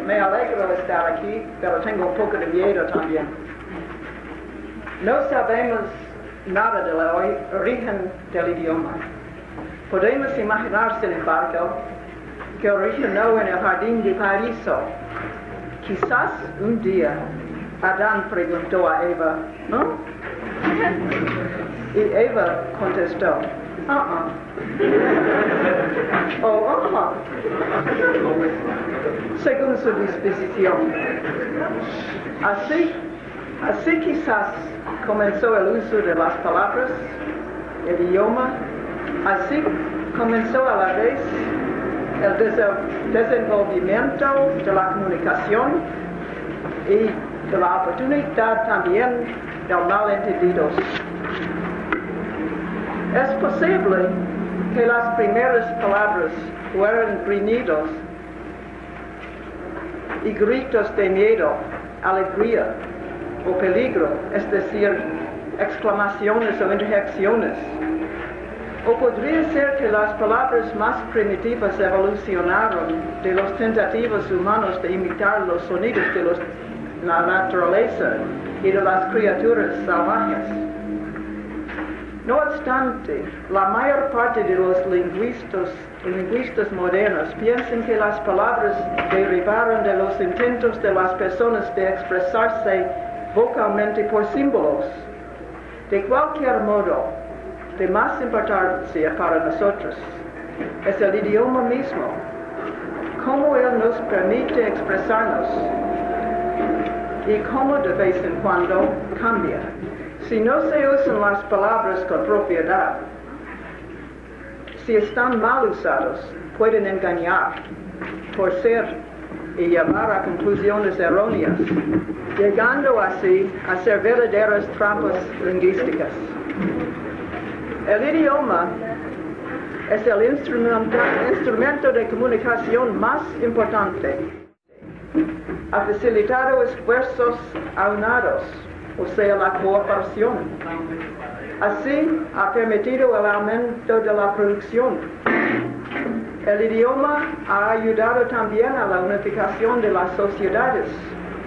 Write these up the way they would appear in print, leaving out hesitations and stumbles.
me alegro estar aquí, pero tengo un poco de miedo también. No sabemos nada del origen del idioma. Podemos imaginar, sin embargo, que originó en el jardín del paraíso. Quizás un día Adán preguntó a Eva, ¿no? Y Eva contestó, según su disposición. Así quizás comenzó el uso de las palabras, el idioma. Así comenzó a la vez el desenvolvimiento de la comunicación y de la oportunidad también del malentendidos. Es posible que las primeras palabras fueran gruñidos y gritos de miedo, alegría o peligro, es decir, exclamaciones o interjecciones. O podría ser que las palabras más primitivas evolucionaron de los tentativas humanos de imitar los sonidos de la naturaleza y de las criaturas salvajes. No obstante, la mayor parte de los lingüistas modernos piensan que las palabras derivaron de los intentos de las personas de expresarse vocalmente por símbolos. De cualquier modo, de más importancia para nosotros es el idioma mismo, cómo él nos permite expresarnos y cómo de vez en cuando cambia. Si no se usan las palabras con propiedad, si están mal usados, pueden engañar, torcer y llevar a conclusiones erróneas, llegando así a ser verdaderas trampas lingüísticas. El idioma es el instrumento de comunicación más importante. Ha facilitado esfuerzos aunados, o sea, la cooperación. Así, ha permitido el aumento de la producción. El idioma ha ayudado también a la unificación de las sociedades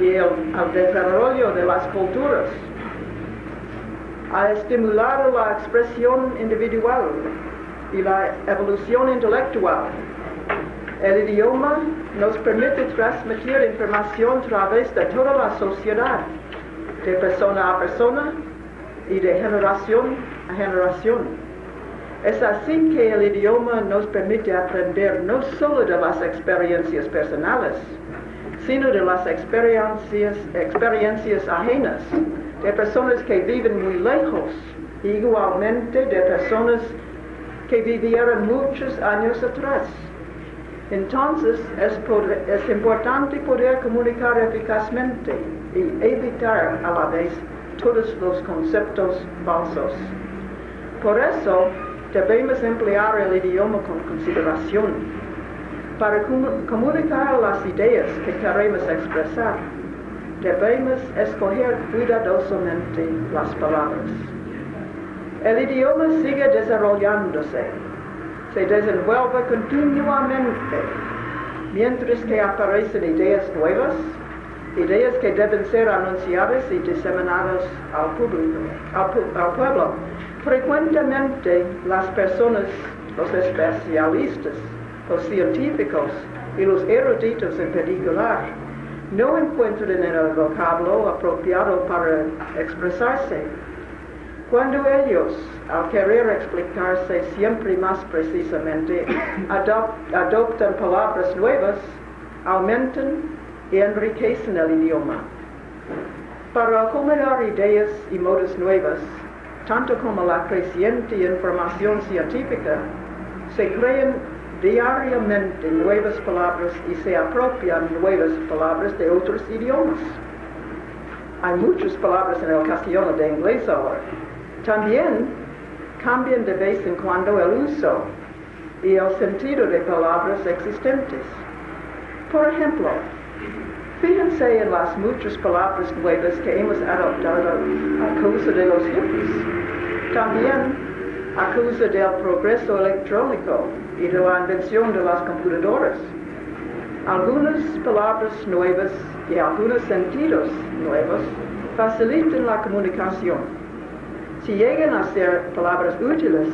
y al desarrollo de las culturas. Ha estimulado la expresión individual y la evolución intelectual. El idioma nos permite transmitir información a través de toda la sociedad, de persona a persona y de generación a generación. Es así que el idioma nos permite aprender no solo de las experiencias personales, sino de las experiencias ajenas, de personas que viven muy lejos, igualmente de personas que vivieron muchos años atrás. Entonces, es importante poder comunicar eficazmente y evitar a la vez todos los conceptos falsos. Por eso, debemos emplear el idioma con consideración para comunicar las ideas que queremos expresar. Debemos escoger cuidadosamente las palabras. El idioma sigue desarrollándose, se desenvuelve continuamente, mientras que aparecen ideas nuevas, ideas que deben ser anunciadas y diseminadas al público, al pueblo. Frecuentemente las personas, los especialistas, los científicos y los eruditos en particular no encuentran el vocablo apropiado para expresarse. Cuando ellos, al querer explicarse siempre más precisamente, adoptan palabras nuevas, aumentan y enriquecen el idioma. Para acomodar ideas y modos nuevas, tanto como la creciente información científica, se crean diariamente nuevas palabras y se apropian nuevas palabras de otros idiomas. Hay muchas palabras en el castellano de inglés ahora. También cambian de vez en cuando el uso y el sentido de palabras existentes. Por ejemplo, fíjense en las muchas palabras nuevas que hemos adoptado a causa de los hippies. También a causa del progreso electrónico y de la invención de las computadoras. Algunas palabras nuevas y algunos sentidos nuevos facilitan la comunicación. Si llegan a ser palabras útiles,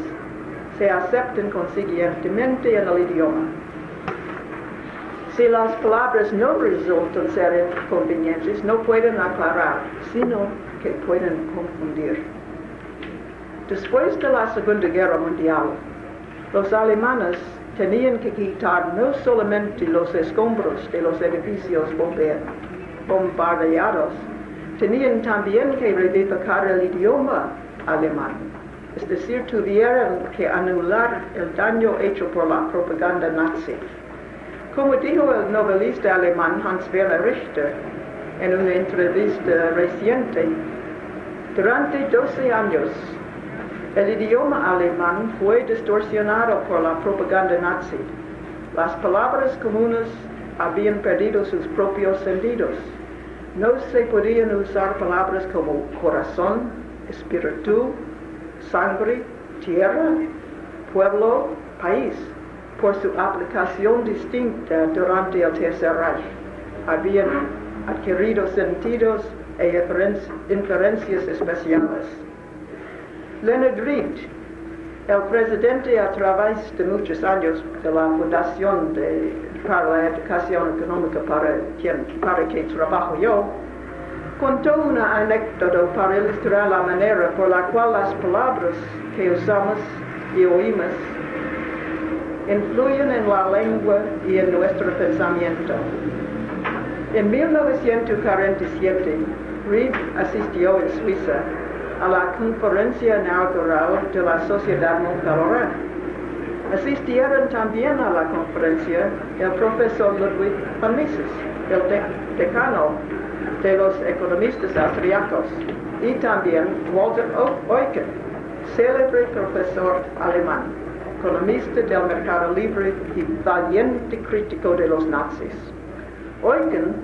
se aceptan consiguientemente en el idioma. Si las palabras no resultan ser inconvenientes, no pueden aclarar, sino que pueden confundir. Después de la Segunda Guerra Mundial, los alemanes tenían que quitar no solamente los escombros de los edificios bombardeados, tenían también que reivindicar el idioma alemán. Es decir, tuvieron que anular el daño hecho por la propaganda nazi. Como dijo el novelista alemán Hans-Werner Richter en una entrevista reciente, durante 12 años, el idioma alemán fue distorsionado por la propaganda nazi. Las palabras comunes habían perdido sus propios sentidos. No se podían usar palabras como corazón, espíritu, sangre, tierra, pueblo, país, por su aplicación distinta durante el Tercer Reich. Habían adquirido sentidos e inferencias especiales. Leonard Reed, el presidente a través de muchos años de la Fundación para la Educación Económica para que trabajo yo, contó una anécdota para ilustrar la manera por la cual las palabras que usamos y oímos influyen en la lengua y en nuestro pensamiento. En 1947, Reed asistió en Suiza a la conferencia inaugural de la Sociedad Montalorán. Asistieron también a la conferencia el profesor Ludwig von Mises, el decano de los economistas austriacos, y también Walter Eucken, célebre profesor alemán, economista del mercado libre y valiente crítico de los nazis. Eucken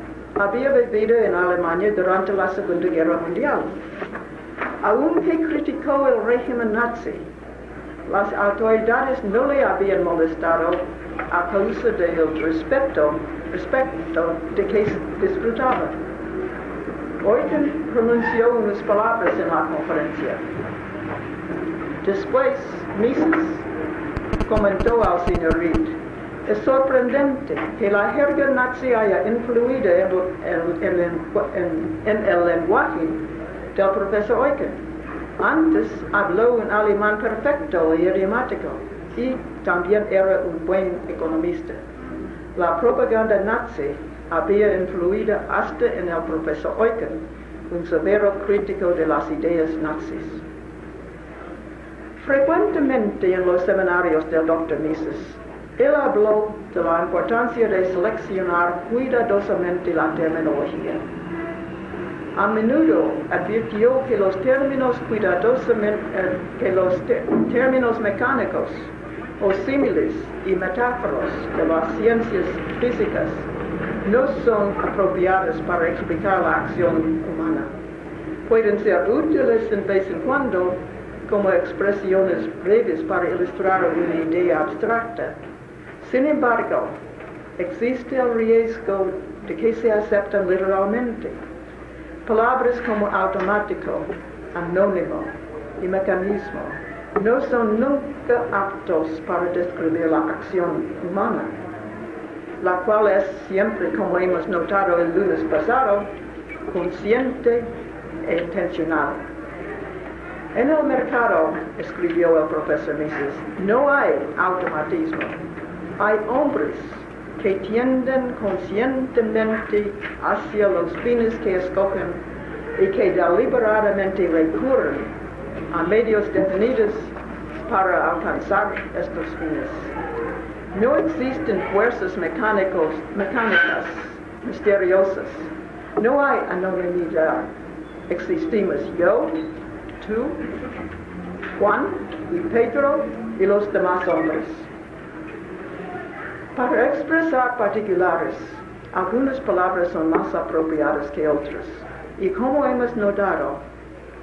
había vivido en Alemania durante la Segunda Guerra Mundial. Aunque criticó el régimen nazi, las autoridades no le habían molestado a causa del respeto de que disfrutaba. Eucken pronunció unas palabras en la conferencia. Después, Mises comentó al señor Reed: es sorprendente que la jerga nazi haya influido en el lenguaje del profesor Eucken. Antes habló un alemán perfecto y idiomático, y también era un buen economista. La propaganda nazi había influido hasta en el profesor Eucken, un severo crítico de las ideas nazis. Frecuentemente en los seminarios del Dr. Mises, él habló de la importancia de seleccionar cuidadosamente la terminología. A menudo advirtió que los términos términos mecánicos o símiles y metáforas de las ciencias físicas no son apropiadas para explicar la acción humana. Pueden ser útiles de vez en cuando como expresiones breves para ilustrar una idea abstracta. Sin embargo, existe el riesgo de que se acepten literalmente. Palabras como automático, anónimo y mecanismo no son nunca aptos para describir la acción humana, la cual es siempre, como hemos notado el lunes pasado, consciente e intencional. En el mercado, escribió el profesor Mises, no hay automatismo. Hay hombres que tienden conscientemente hacia los fines que escogen y que deliberadamente recurren a medios definidos para alcanzar estos fines. No existen fuerzas mecánicas misteriosas. No hay anonimidad. Existimos yo, tú, Juan y Pedro y los demás hombres. Para expresar particulares, algunas palabras son más apropiadas que otras. Y como hemos notado,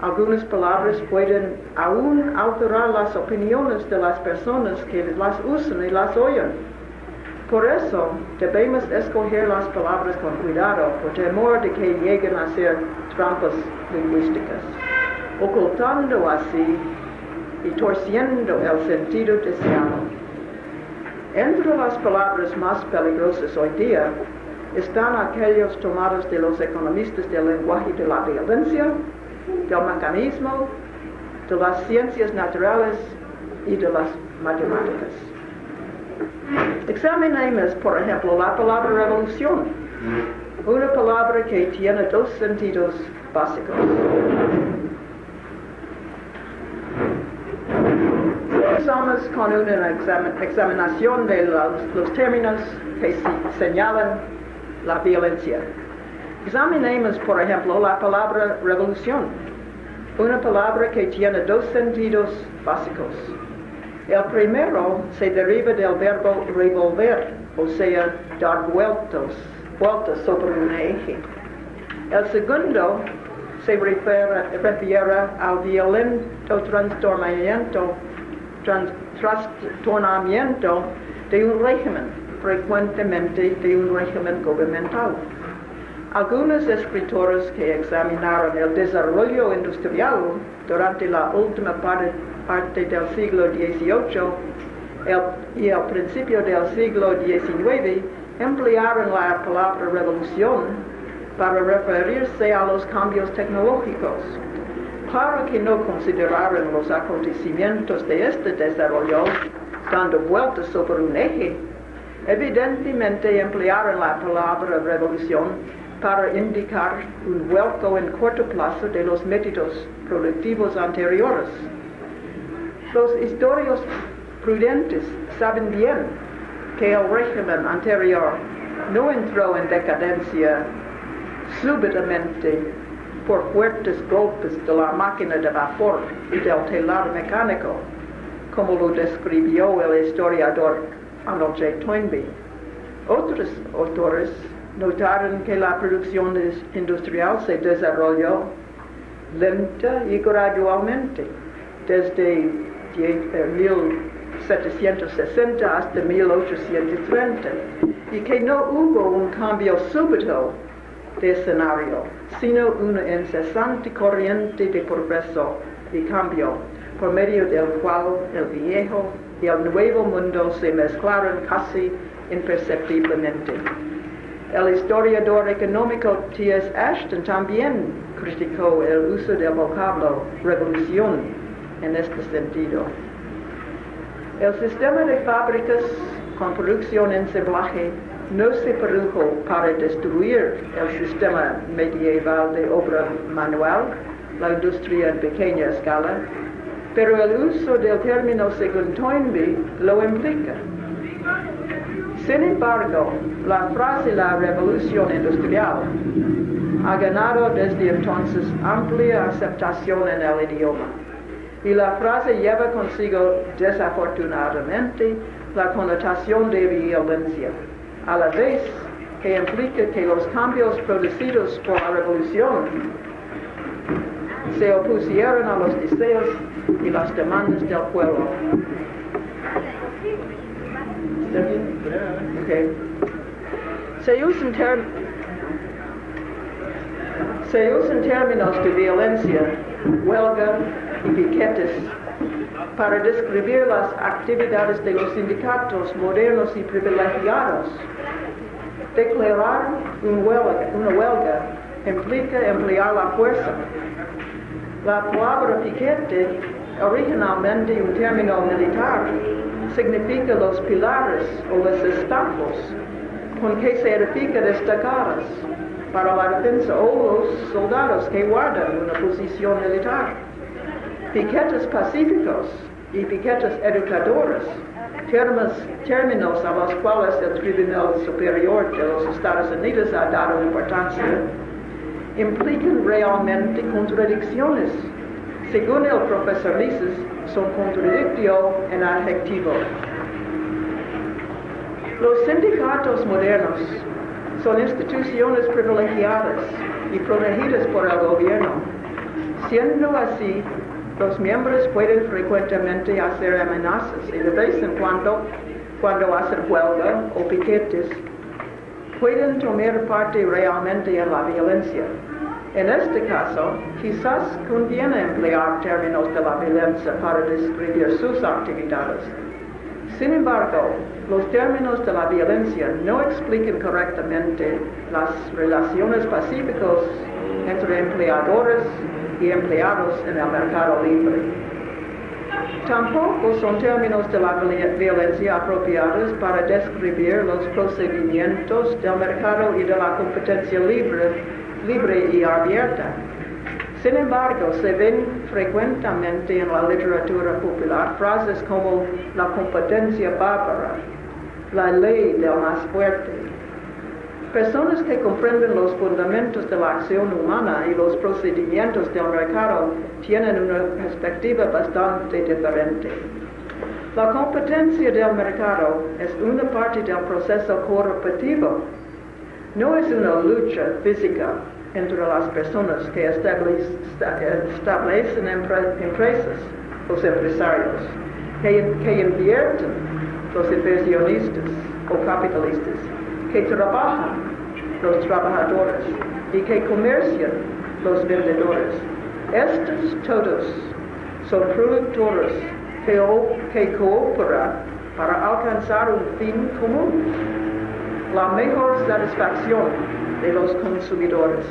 algunas palabras pueden aún alterar las opiniones de las personas que las usan y las oyen. Por eso debemos escoger las palabras con cuidado por temor de que lleguen a ser trampas lingüísticas, ocultando así y torciendo el sentido deseado. Entre las palabras más peligrosas hoy día están aquellos tomados de los economistas del lenguaje de la violencia, del mecanismo, de las ciencias naturales y de las matemáticas. Examinemos, por ejemplo, la palabra revolución, una palabra que tiene dos sentidos básicos. Empezamos con una examinación de los términos que señalan la violencia. Examinemos, por ejemplo, la palabra revolución, una palabra que tiene dos sentidos básicos. El primero se deriva del verbo revolver, o sea, dar vueltas sobre un eje. El segundo se refiere al violento trastornamiento de un régimen, frecuentemente de un régimen gubernamental. Algunos escritores que examinaron el desarrollo industrial durante la última parte del siglo XVIII y el principio del siglo XIX emplearon la palabra revolución para referirse a los cambios tecnológicos. Claro que no consideraron los acontecimientos de este desarrollo dando vueltas sobre un eje. Evidentemente emplearon la palabra revolución para indicar un vuelco en corto plazo de los métodos productivos anteriores. Los historiadores prudentes saben bien que el régimen anterior no entró en decadencia súbitamente por fuertes golpes de la máquina de vapor y del telar mecánico, como lo describió el historiador Arnold J. Toynbee. Otros autores notaron que la producción industrial se desarrolló lenta y gradualmente desde 1760 hasta 1830 y que no hubo un cambio súbito de escenario, sino una incesante corriente de progreso y cambio por medio del cual el viejo y el nuevo mundo se mezclaron casi imperceptiblemente. El historiador económico T.S. Ashton también criticó el uso del vocablo revolución en este sentido. El sistema de fábricas con producción ensamblaje no se produjo para destruir el sistema medieval de obra manual, la industria en pequeña escala, pero el uso del término según Toynbee lo implica. Sin embargo, la frase la revolución industrial ha ganado desde entonces amplia aceptación en el idioma, y la frase lleva consigo desafortunadamente la connotación de violencia, a la vez que implica que los cambios producidos por la revolución se opusieron a los deseos y las demandas del pueblo. Okay. Se usan términos de violencia, huelga y piquetes para describir las actividades de los sindicatos modernos y privilegiados. Declarar una huelga implica emplear la fuerza. La palabra piquete, originalmente un término militar, significa los pilares o los estacos con que se edifican destacadas para la defensa o los soldados que guardan una posición militar. Piquetes pacíficos y piquetes educadores, términos a los cuales el Tribunal Superior de los Estados Unidos ha dado importancia, implican realmente contradicciones. Según el profesor Mises, son contradictio en adjetivo. Los sindicatos modernos son instituciones privilegiadas y protegidas por el gobierno. Siendo así, Los miembros pueden frecuentemente hacer amenazas y de vez en cuando hacen huelga o piquetes, pueden tomar parte realmente en la violencia. En este caso, quizás conviene emplear términos de la violencia para describir sus actividades. Sin embargo, los términos de la violencia no explican correctamente las relaciones pacíficas entre empleadores y empleados en el mercado libre. Tampoco son términos de la violencia apropiados para describir los procedimientos del mercado y de la competencia libre y abierta. Sin embargo, se ven frecuentemente en la literatura popular frases como la competencia bárbara, la ley del más fuerte. Personas que comprenden los fundamentos de la acción humana y los procedimientos del mercado tienen una perspectiva bastante diferente. La competencia del mercado es una parte del proceso corporativo. No es una lucha física entre las personas que establecen empresas, los empresarios, que invierten, los inversionistas o capitalistas, que trabajan, los trabajadores, y que comercian, los vendedores. Estos todos son productores que cooperan para alcanzar un fin común, la mejor satisfacción de los consumidores.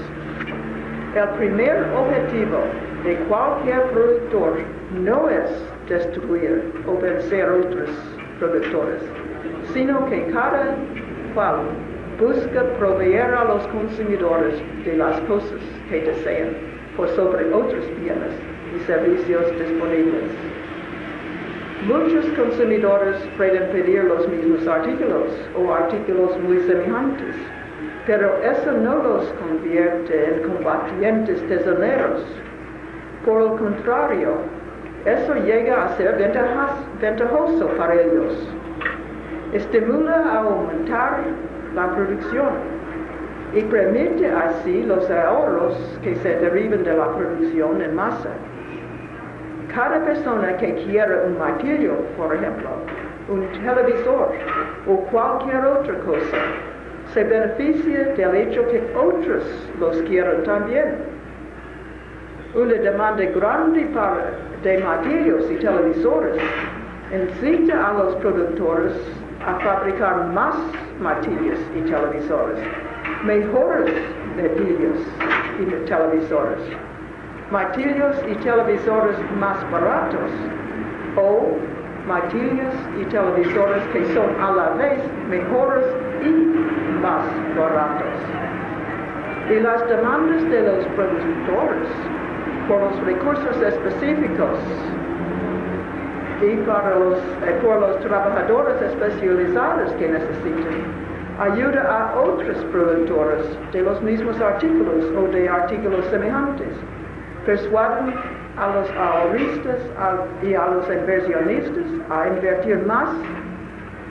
El primer objetivo de cualquier productor no es destruir o vencer otros productores, sino que cada cual busca proveer a los consumidores de las cosas que desean por sobre otros bienes y servicios disponibles. Muchos consumidores pueden pedir los mismos artículos o artículos muy semejantes, pero eso no los convierte en combatientes tesoneros. Por el contrario, eso llega a ser ventajoso para ellos. Estimula a aumentar la producción y permite así los ahorros que se derivan de la producción en masa. Cada persona que quiera un martillo, por ejemplo, un televisor o cualquier otra cosa, se beneficia del hecho que otros los quieran también. Una demanda grande de martillos y televisores incita a los productores a fabricar más martillos y televisores, mejores martillos y televisores, martillos y televisores más baratos, o martillos y televisores que son a la vez mejores y más baratos. Y las demandas de los productores por los recursos específicos y por los trabajadores especializados que necesitan, ayuda a otros productores de los mismos artículos o de artículos semejantes, persuaden a los ahorristas y a los inversionistas a invertir más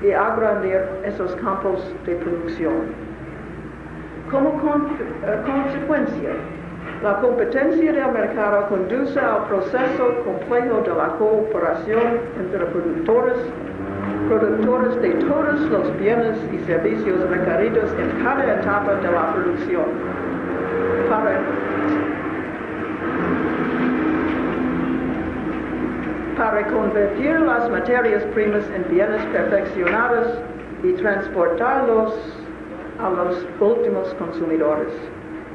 y agrandar esos campos de producción. Como consecuencia, la competencia del mercado conduce al proceso complejo de la cooperación entre productores de todos los bienes y servicios requeridos en cada etapa de la producción. Para convertir las materias primas en bienes perfeccionados y transportarlos a los últimos consumidores.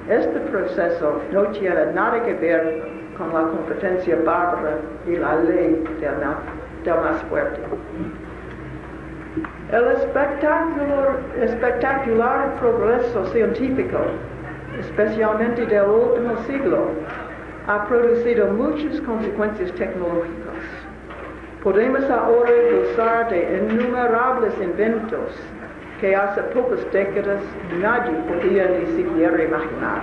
Este proceso no tiene nada que ver con la competencia bárbara y la ley del más fuerte. El espectacular progreso científico, especialmente del último siglo, ha producido muchas consecuencias tecnológicas. Podemos ahora gozar de innumerables inventos que hace pocas décadas nadie podía ni siquiera imaginar.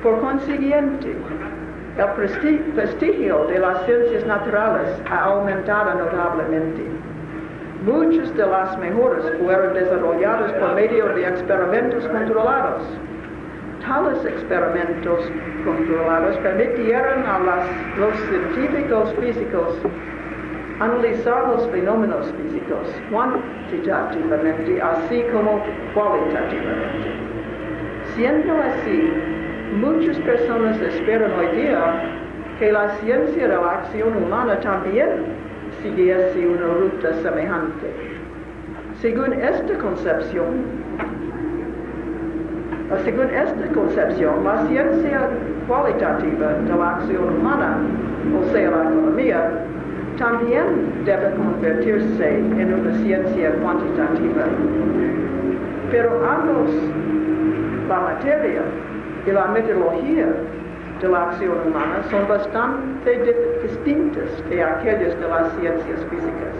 Por consiguiente, el prestigio de las ciencias naturales ha aumentado notablemente. Muchas de las mejores fueron desarrolladas por medio de experimentos controlados. Tales experimentos controlados permitieron a los científicos físicos analizar los fenómenos físicos cuantitativamente así como cualitativamente. Siendo así, muchas personas esperan hoy día que la ciencia de la acción humana también siguiese una ruta semejante. Según esta concepción, la ciencia cualitativa de la acción humana, o sea, la economía, también debe convertirse en una ciencia cuantitativa. Pero ambos, la materia y la metodología de la acción humana, son bastante distintas de aquellas de las ciencias físicas.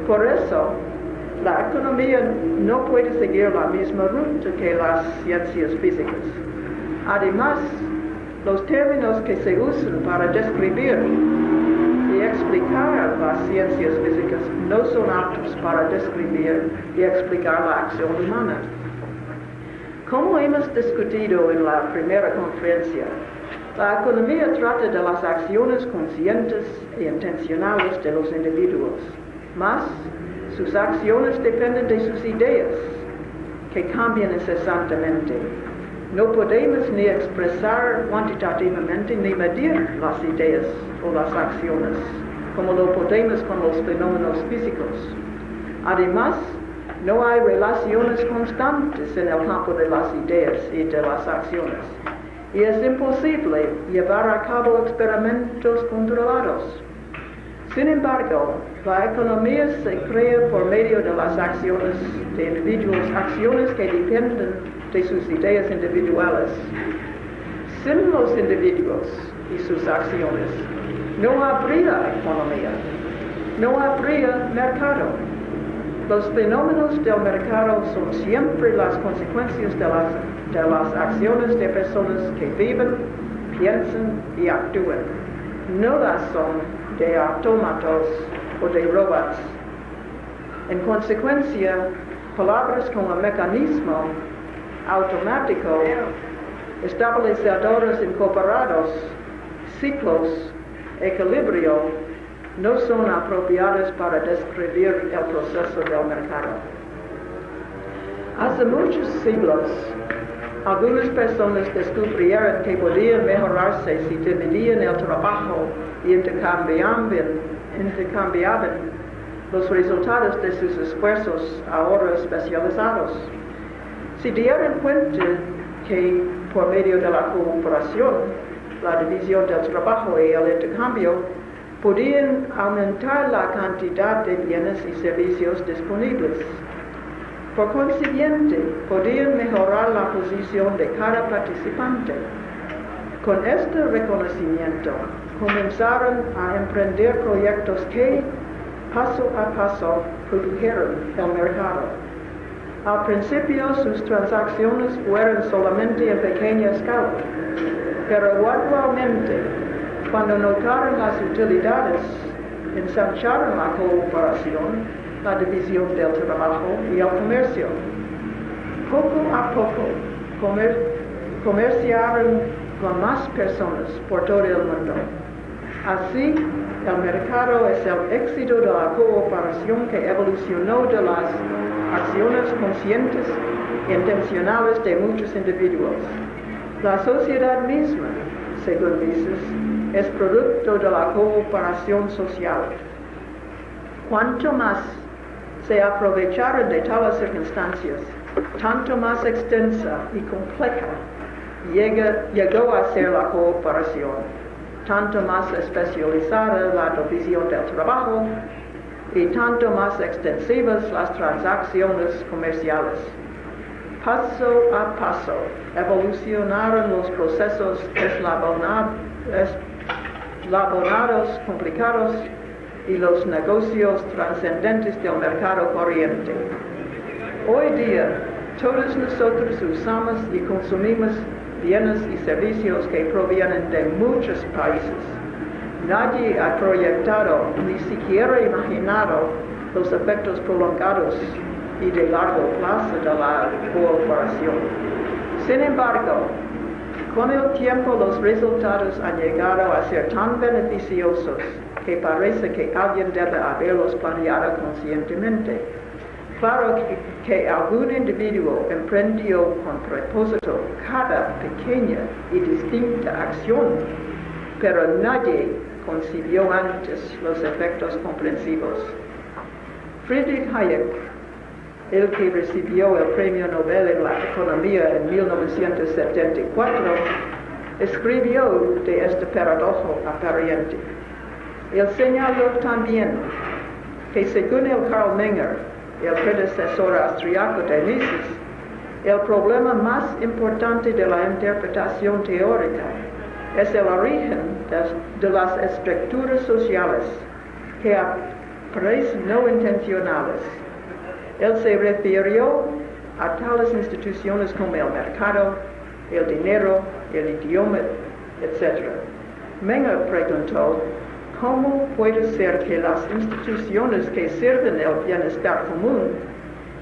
Por eso, la economía no puede seguir la misma ruta que las ciencias físicas. Además, los términos que se usan para describir y explicar las ciencias físicas no son aptos para describir y explicar la acción humana. Como hemos discutido en la primera conferencia, la economía trata de las acciones conscientes e intencionales de los individuos, mas sus acciones dependen de sus ideas, que cambian incesantemente. No podemos ni expresar cuantitativamente ni medir las ideas o las acciones, como lo podemos con los fenómenos físicos. Además, no hay relaciones constantes en el campo de las ideas y de las acciones, y es imposible llevar a cabo experimentos controlados. Sin embargo, la economía se crea por medio de las acciones de individuos, acciones que dependen de sus ideas individuales. Sin los individuos y sus acciones, no habría economía, no habría mercado. Los fenómenos del mercado son siempre las consecuencias de las acciones de personas que viven, piensan y actúan. No las son de autómatos o de robots. En consecuencia, palabras como mecanismo, automático, estabilizadores incorporados, ciclos, equilibrio, no son apropiadas para describir el proceso del mercado. Hace muchos siglos, algunas personas descubrieron que podían mejorarse si dividían el trabajo y intercambiaban los resultados de sus esfuerzos ahora especializados. Se dieron cuenta que por medio de la cooperación, la división del trabajo y el intercambio, podían aumentar la cantidad de bienes y servicios disponibles. Por consiguiente, podían mejorar la posición de cada participante. Con este reconocimiento, comenzaron a emprender proyectos que, paso a paso, produjeron el mercado. Al principio, sus transacciones fueron solamente en pequeña escala, pero gradualmente, cuando notaron las utilidades, ensancharon la cooperación, la división del trabajo y el comercio. Poco a poco, comerciaron con más personas por todo el mundo. Así, el mercado es el éxito de la cooperación que evolucionó de las acciones conscientes e intencionales de muchos individuos. La sociedad misma, según Mises, es producto de la cooperación social. Cuanto más se aprovecharon de tales circunstancias, tanto más extensa y compleja llegó a ser la cooperación, tanto más especializada la división del trabajo y tanto más extensivas las transacciones comerciales. Paso a paso evolucionaron los procesos eslabonados, complicados y los negocios trascendentes del mercado corriente. Hoy día, todos nosotros usamos y consumimos bienes y servicios que provienen de muchos países. Nadie ha proyectado ni siquiera imaginado los efectos prolongados y de largo plazo de la cooperación. Sin embargo, con el tiempo los resultados han llegado a ser tan beneficiosos que parece que alguien debe haberlos planeado conscientemente. Claro que algún individuo emprendió con propósito cada pequeña y distinta acción, pero nadie concibió antes los efectos comprensivos. Friedrich Hayek, el que recibió el Premio Nobel en la Economía en 1974, escribió de este paradojo aparente. Él señaló también que según el Karl Menger, el predecesor austriaco de Mises, el problema más importante de la interpretación teórica es el origen de las estructuras sociales que aparecen no intencionales. Él se refirió a tales instituciones como el mercado, el dinero, el idioma, etc. Menger preguntó, ¿cómo puede ser que las instituciones que sirven el bienestar común,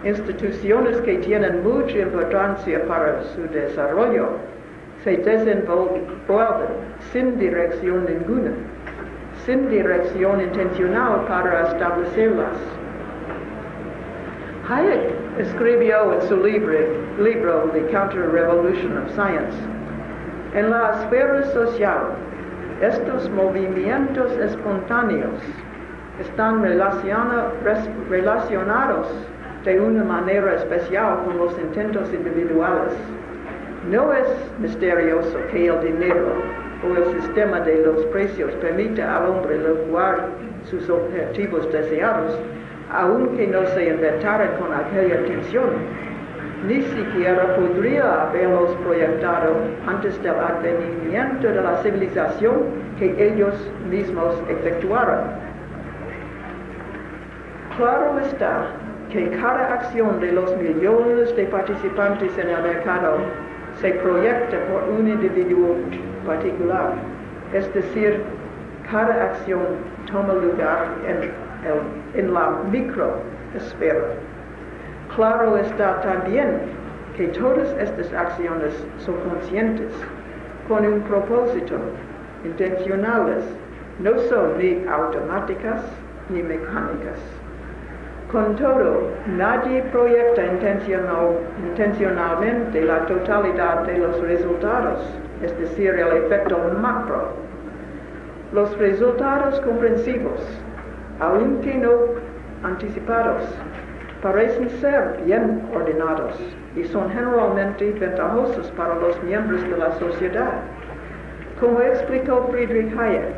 instituciones que tienen mucha importancia para su desarrollo, se desenvuelven sin dirección ninguna, sin dirección intencional para establecerlas? Hayek escribió en su libro The Counter-Revolution of Science: en la esfera social, estos movimientos espontáneos están relacionados de una manera especial con los intentos individuales. No es misterioso que el dinero o el sistema de los precios permita al hombre lograr sus objetivos deseados, aunque no se inventara con aquella intención. Ni siquiera podría haberlos proyectado antes del advenimiento de la civilización que ellos mismos efectuaron. Claro está que cada acción de los millones de participantes en el mercado se proyecta por un individuo particular, es decir, cada acción toma lugar en la microesfera. Claro está también que todas estas acciones son conscientes, con un propósito, intencionales, no son ni automáticas ni mecánicas. Con todo, nadie proyecta intencionalmente la totalidad de los resultados, es decir, el efecto macro. Los resultados comprensivos, aunque no anticipados, parecen ser bien ordenados y son generalmente ventajosos para los miembros de la sociedad. Como explicó Friedrich Hayek,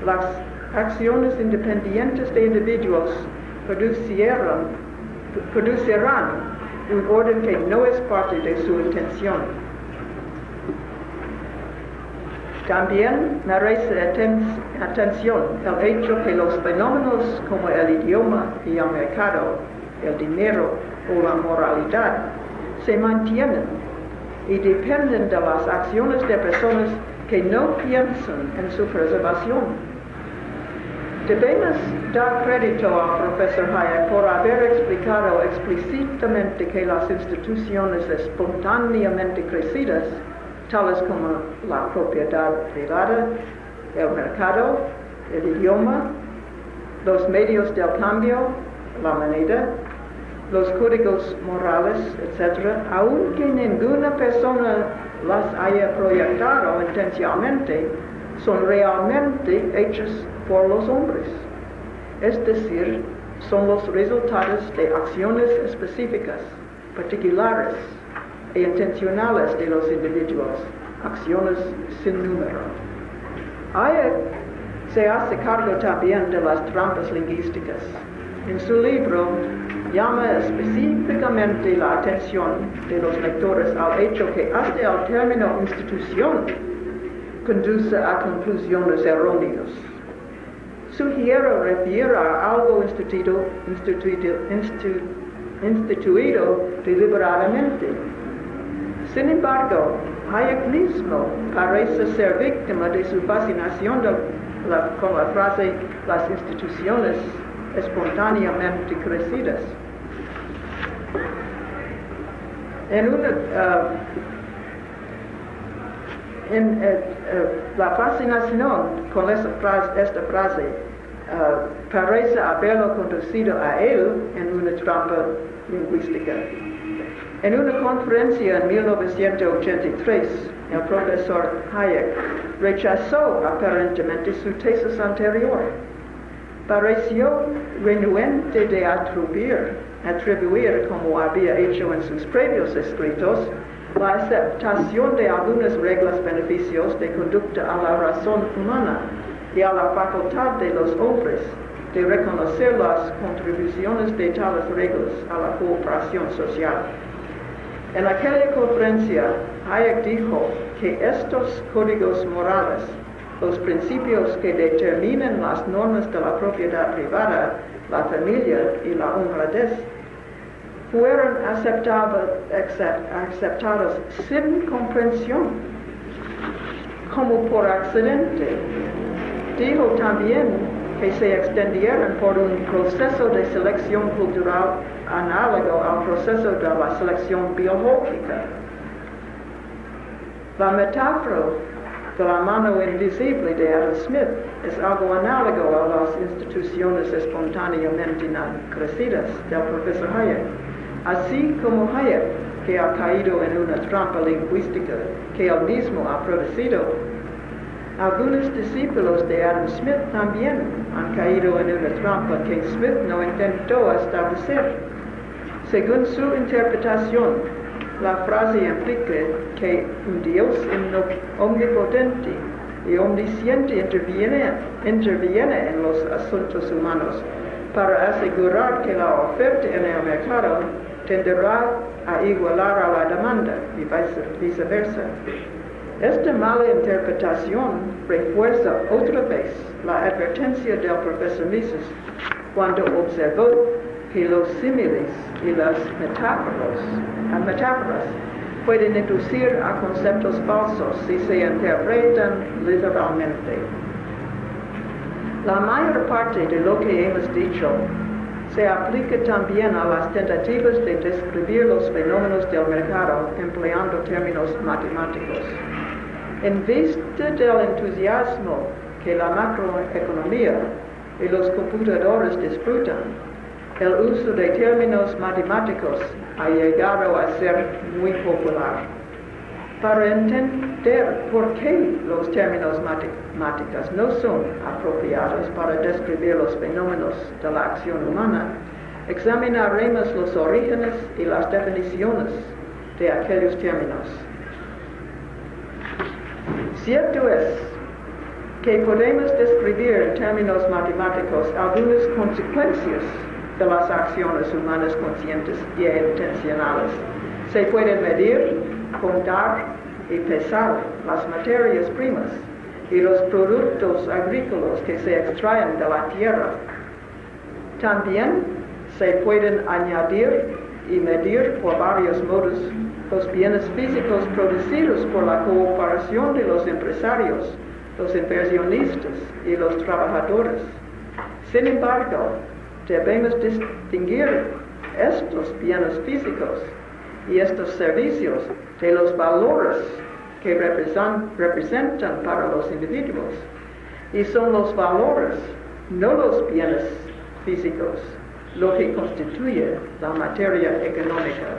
las acciones independientes de individuos producirán un orden que no es parte de su intención. También merece atención el hecho que los fenómenos como el idioma y el mercado, el dinero o la moralidad se mantienen y dependen de las acciones de personas que no piensan en su preservación. Debemos dar crédito al profesor Hayek por haber explicado explícitamente que las instituciones espontáneamente crecidas, tales como la propiedad privada, el mercado, el idioma, los medios del cambio, la moneda, los códigos morales, etc., aunque ninguna persona las haya proyectado intencionalmente, son realmente hechas por los hombres. Es decir, son los resultados de acciones específicas, particulares e intencionales de los individuos, acciones sin número. Hayek se hace cargo también de las trampas lingüísticas. En su libro llama específicamente la atención de los lectores al hecho que hasta el término institución conduce a conclusiones erróneas. Sugiere refiere a algo instituido deliberadamente. Sin embargo, Hayek mismo parece ser víctima de su fascinación con la frase las instituciones espontáneamente crecidas. En una La fascinación con esta frase parece haberlo conducido a él en una trampa lingüística. En una conferencia en 1983, el profesor Hayek rechazó aparentemente su tesis anterior. Pareció renuente de atribuir, como había hecho en sus previos escritos, la aceptación de algunas reglas beneficios de conducta a la razón humana y a la facultad de los hombres de reconocer las contribuciones de tales reglas a la cooperación social. En aquella conferencia, Hayek dijo que estos códigos morales, los principios que determinan las normas de la propiedad privada, la familia y la honradez, fueron aceptados sin comprensión, como por accidente. Dijo también que se extendieron por un proceso de selección cultural análogo al proceso de la selección biológica. La metáfora de la mano invisible de Adam Smith es algo análogo a las instituciones espontáneamente crecidas del profesor Hayek. Así como Hayek, que ha caído en una trampa lingüística que él mismo ha producido, algunos discípulos de Adam Smith también han caído en una trampa que Smith no intentó establecer. Según su interpretación, la frase implica que un Dios omnipotente y omnisciente interviene en los asuntos humanos para asegurar que la oferta en el mercado tenderá a igualar a la demanda y viceversa. Esta mala interpretación refuerza otra vez la advertencia del profesor Mises cuando observó que los símiles y las metáforas pueden inducir a conceptos falsos si se interpretan literalmente. La mayor parte de lo que hemos dicho se aplica también a las tentativas de describir los fenómenos del mercado empleando términos matemáticos. En vista del entusiasmo que la macroeconomía y los computadores disfrutan, el uso de términos matemáticos ha llegado a ser muy popular. Para entender por qué los términos matemáticos no son apropiados para describir los fenómenos de la acción humana, examinaremos los orígenes y las definiciones de aquellos términos. Cierto es que podemos describir en términos matemáticos algunas consecuencias de las acciones humanas conscientes y intencionales. Se pueden medir, contar y pesar las materias primas y los productos agrícolas que se extraen de la tierra. También se pueden añadir y medir por varios modos los bienes físicos producidos por la cooperación de los empresarios, los inversionistas y los trabajadores. Sin embargo, debemos distinguir estos bienes físicos y estos servicios de los valores que representan para los individuos. Y son los valores, no los bienes físicos, lo que constituye la materia económica.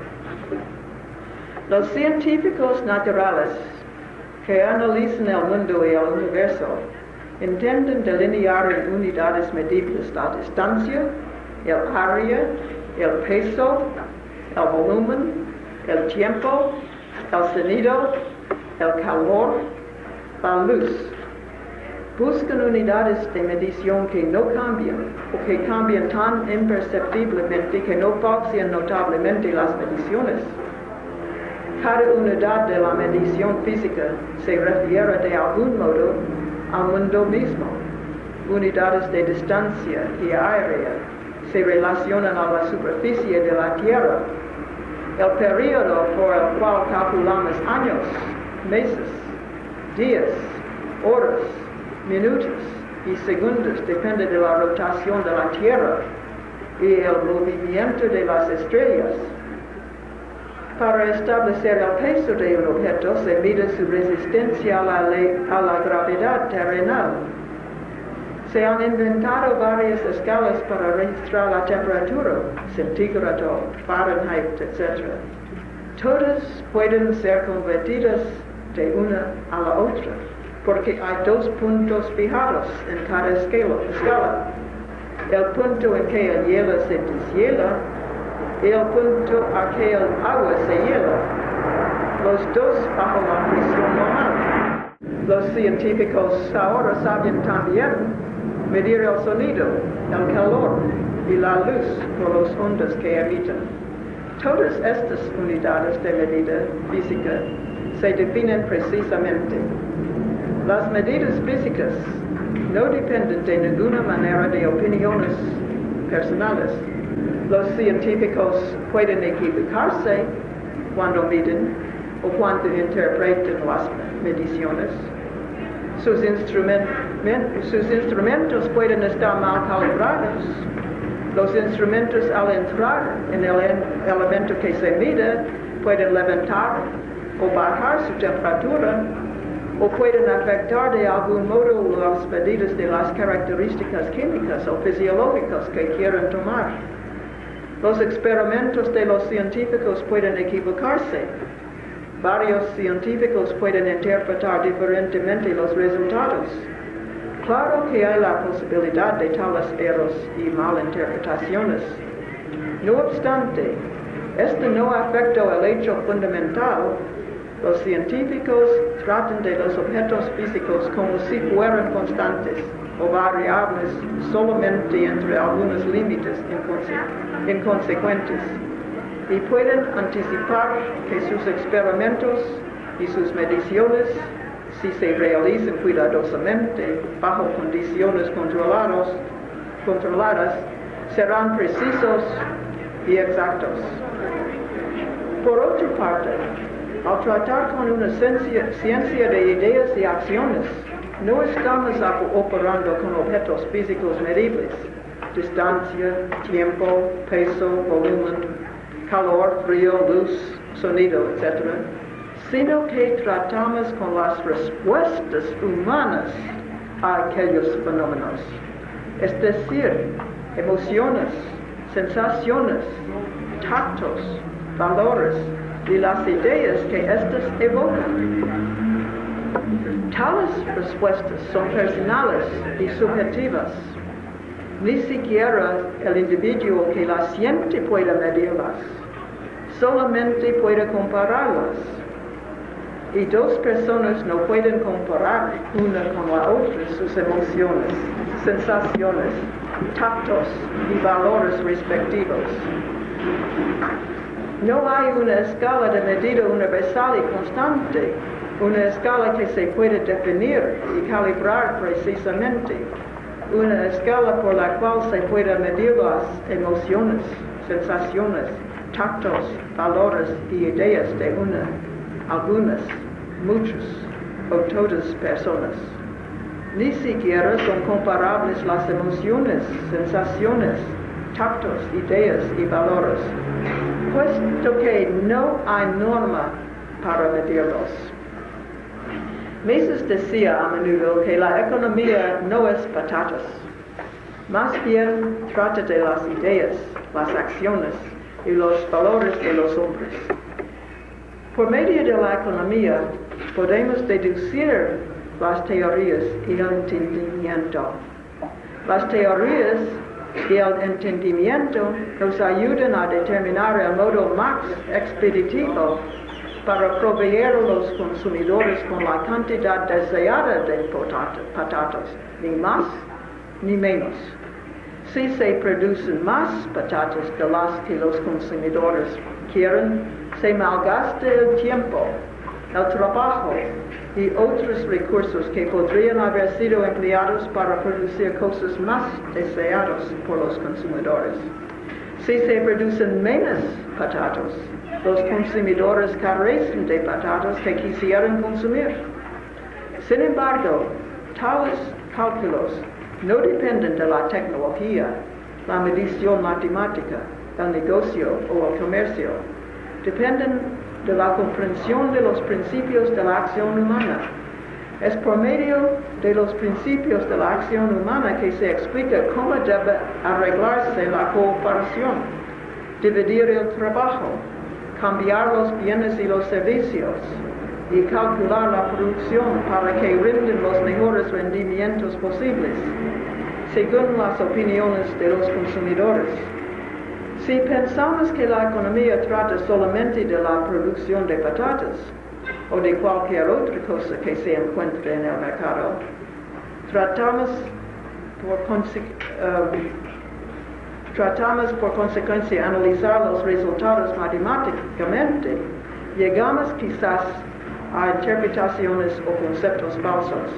Los científicos naturales que analizan el mundo y el universo intenten delinear en unidades medibles la distancia, el área, el peso, el volumen, el tiempo, el sonido, el calor, la luz. Buscan unidades de medición que no cambian o que cambian tan imperceptiblemente que no falsean notablemente las mediciones. Cada unidad de la medición física se refiere de algún modo al mundo mismo. Unidades de distancia y área se relacionan a la superficie de la Tierra. El periodo por el cual calculamos años, meses, días, horas, minutos y segundos depende de la rotación de la Tierra y el movimiento de las estrellas. Para establecer el peso de un objeto se mide su resistencia a la gravedad terrenal. Se han inventado varias escalas para registrar la temperatura, centígrado, Fahrenheit, etc. Todas pueden ser convertidas de una a la otra, porque hay dos puntos fijados en cada escala. El punto en que el hielo se deshiela y el punto a que el agua se hiela, los dos bajo la presión normal. Los científicos ahora saben también medir el sonido, el calor y la luz por las ondas que emiten. Todas estas unidades de medida física se definen precisamente. Las medidas físicas no dependen de ninguna manera de opiniones personales. Los científicos pueden equivocarse cuando miden o cuando interpretan las mediciones. Sus instrumentos pueden estar mal calibrados. Los instrumentos al entrar en el elemento que se mide pueden levantar o bajar su temperatura o pueden afectar de algún modo las medidas de las características químicas o fisiológicas que quieran tomar. Los experimentos de los científicos pueden equivocarse. Varios científicos pueden interpretar diferentemente los resultados. Claro que hay la posibilidad de tales errores y malinterpretaciones. No obstante, esto no afecta el hecho fundamental. Los científicos tratan de los objetos físicos como si fueran constantes o variables solamente entre algunos límites inconsecuentes y pueden anticipar que sus experimentos y sus mediciones, si se realizan cuidadosamente bajo condiciones controladas, serán precisos y exactos. Por otra parte, al tratar con una ciencia de ideas y acciones, no estamos operando con objetos físicos medibles, distancia, tiempo, peso, volumen, calor, frío, luz, sonido, etc., sino que tratamos con las respuestas humanas a aquellos fenómenos, es decir, emociones, sensaciones, tactos, valores y las ideas que éstas evocan. Tales respuestas son personales y subjetivas. Ni siquiera el individuo que las siente puede medirlas, solamente puede compararlas. Y dos personas no pueden comparar una con la otra sus emociones, sensaciones, tactos y valores respectivos. No hay una escala de medida universal y constante, una escala que se puede definir y calibrar precisamente, una escala por la cual se puede medir las emociones, sensaciones, tactos, valores y ideas de algunas, muchas o todas personas. Ni siquiera son comparables las emociones, sensaciones, tactos, ideas y valores, puesto que no hay norma para medirlos. Mises decía a menudo que la economía no es patatas, más bien trata de las ideas, las acciones y los valores de los hombres. Por medio de la economía podemos deducir las teorías y el entendimiento. Las teorías y el entendimiento nos ayudan a determinar el modo más expeditivo para proveer a los consumidores con la cantidad deseada de patatas, ni más ni menos. Si se producen más patatas de las que los consumidores quieren, se malgasta el tiempo, el trabajo y otros recursos que podrían haber sido empleados para producir cosas más deseadas por los consumidores. Si se producen menos patatas, los consumidores carecen de patatas que quisieran consumir. Sin embargo, tales cálculos no dependen de la tecnología, la medición matemática, el negocio o el comercio. dependen de la comprensión de los principios de la acción humana. Es por medio de los principios de la acción humana que se explica cómo debe arreglarse la cooperación, dividir el trabajo, cambiar los bienes y los servicios y calcular la producción para que rinden los mejores rendimientos posibles, según las opiniones de los consumidores. Si pensamos que la economía trata solamente de la producción de patatas, o de cualquier otra cosa que se encuentre en el mercado, tratamos por consecuencia analizar los resultados matemáticamente, llegamos quizás a interpretaciones o conceptos falsos.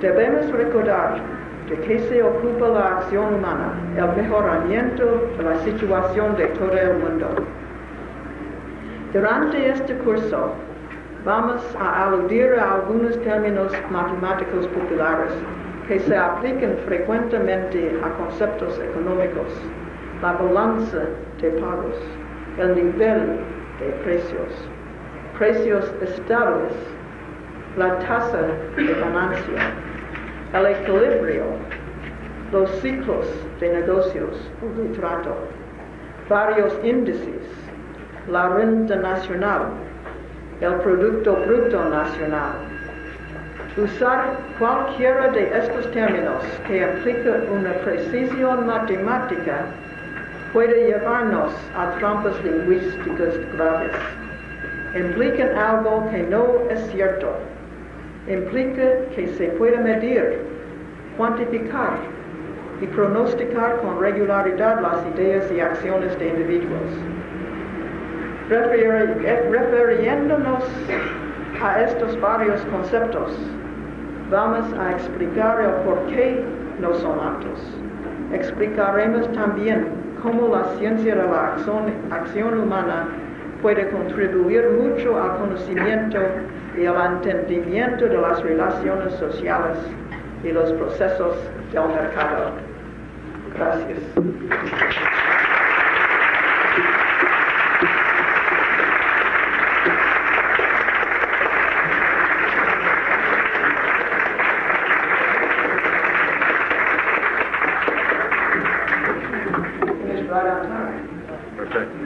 Debemos recordar de qué se ocupa la acción humana, el mejoramiento de la situación de todo el mundo. Durante este curso, vamos a aludir a algunos términos matemáticos populares que se aplican frecuentemente a conceptos económicos: la balanza de pagos, el nivel de precios, precios estables, la tasa de ganancia, el equilibrio, los ciclos de negocios o de trato, varios índices, la renta nacional, el Producto Bruto Nacional. Usar cualquiera de estos términos que implica una precisión matemática puede llevarnos a trampas lingüísticas graves. Implican algo que no es cierto. Implica que se puede medir, cuantificar y pronosticar con regularidad las ideas y acciones de individuos. Refiriéndonos a estos varios conceptos, vamos a explicar el por qué no son aptos. Explicaremos también cómo la ciencia de la acción humana puede contribuir mucho al conocimiento y al entendimiento de las relaciones sociales y los procesos del mercado. Gracias. Perfecto.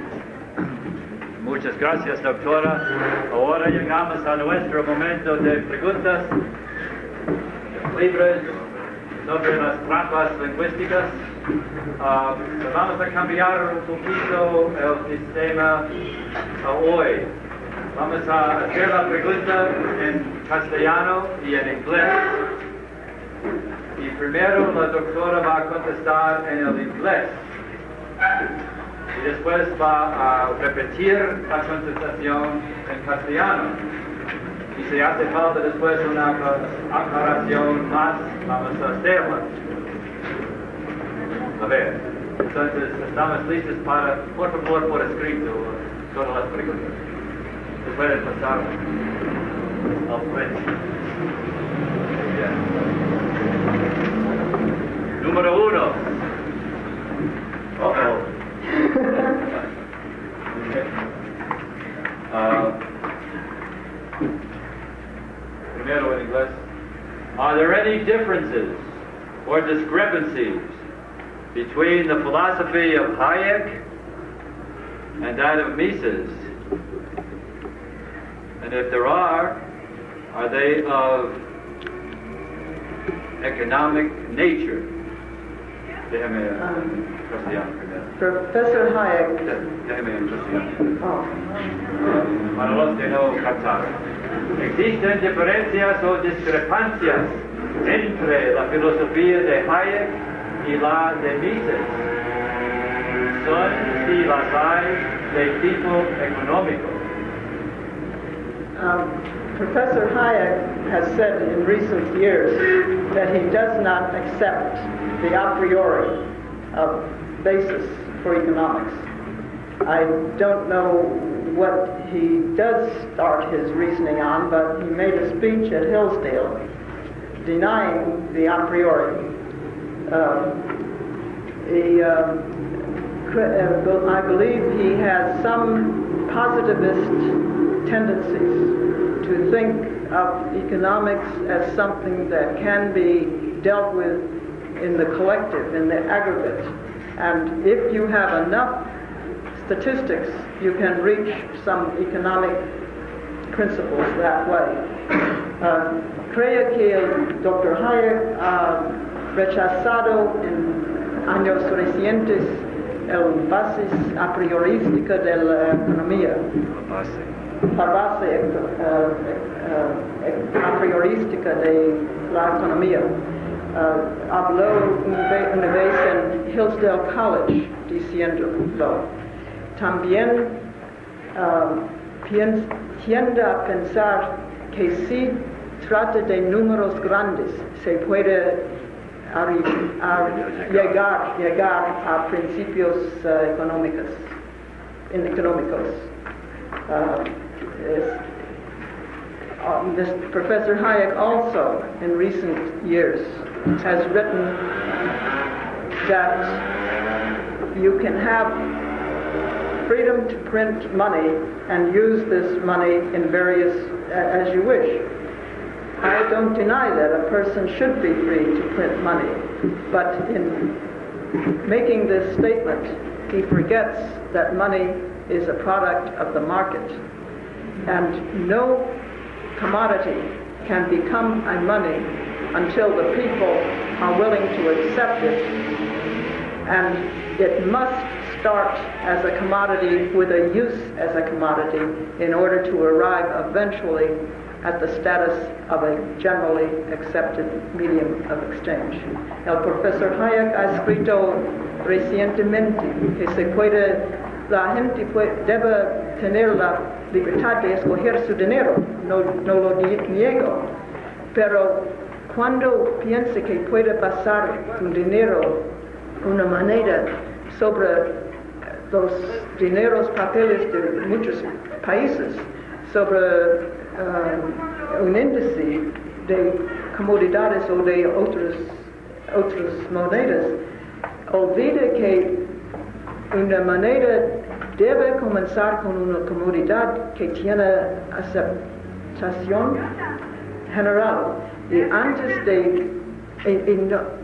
Muchas gracias, doctora. Ahora llegamos a nuestro momento de preguntas libres sobre las trampas lingüísticas. Vamos a cambiar un poquito el sistema hoy. Vamos a hacer la pregunta en castellano y en inglés. Y primero la doctora va a contestar en el inglés. Y después va a repetir la contestación en castellano. Y si hace falta después una aclaración más, vamos a hacerla. A ver, entonces estamos listos para, por favor, por escrito, todas las preguntas. Se pueden pasar al frente. Número 1. Primero en inglés. Are there any differences or discrepancies between the philosophy of Hayek and that of Mises? And if there are they of economic nature? Déjame castellano primero. Professor Hayek. Déjame en castellano. Para los que no captaron. ¿Existen diferencias o discrepancias entre la filosofía de Hayek y la de Mises? Son, si las hay, de tipo económico. Professor Hayek has said in recent years that he does not accept the a priori basis for economics. I don't know what he does start his reasoning on, but he made a speech at Hillsdale denying the a priori. He I believe he has some positivist tendencies to think of economics as something that can be dealt with in the collective, in the aggregate. And if you have enough statistics, you can reach some economic principles that way. Creo que el Dr. Hayek ha rechazado en años recientes el basis a priorística de la economía. La base a priorística de la economía. Habló una vez en Hillsdale College diciéndolo. También tiende a pensar que si trata de números grandes se puede llegar a principios económicos. This Professor Hayek also, in recent years, has written that you can have freedom to print money and use this money in various, as you wish. I don't deny that a person should be free to print money, but in making this statement, he forgets that money is a product of the market, and no commodity can become a money until the people are willing to accept it, and it must start as a commodity with a use as a commodity in order to arrive eventually at the status of a generally accepted medium of exchange. El profesor Hayek ha escrito recientemente que la gente debe tener la libertad de escoger su dinero, no lo niego, pero cuando piensa que puede basar un dinero, una moneda, sobre los dineros papeles de muchos países, sobre un índice de comodidades o de otras monedas, olvida que una moneda debe comenzar con una comodidad que tiene aceptación general, y antes de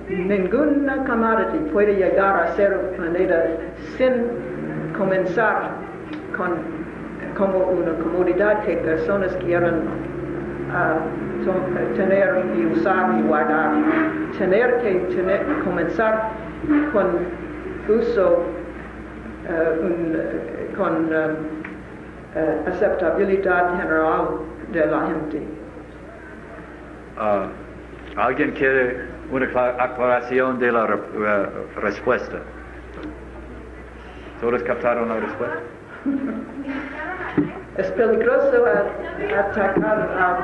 ninguna commodity puede llegar a ser moneda sin comenzar como una comodidad que personas quieran tener y usar y guardar. Comenzar con uso, con aceptabilidad general de la gente. ¿Alguien quiere una aclaración de la respuesta? ¿Todos captaron la respuesta? Es peligroso atacar a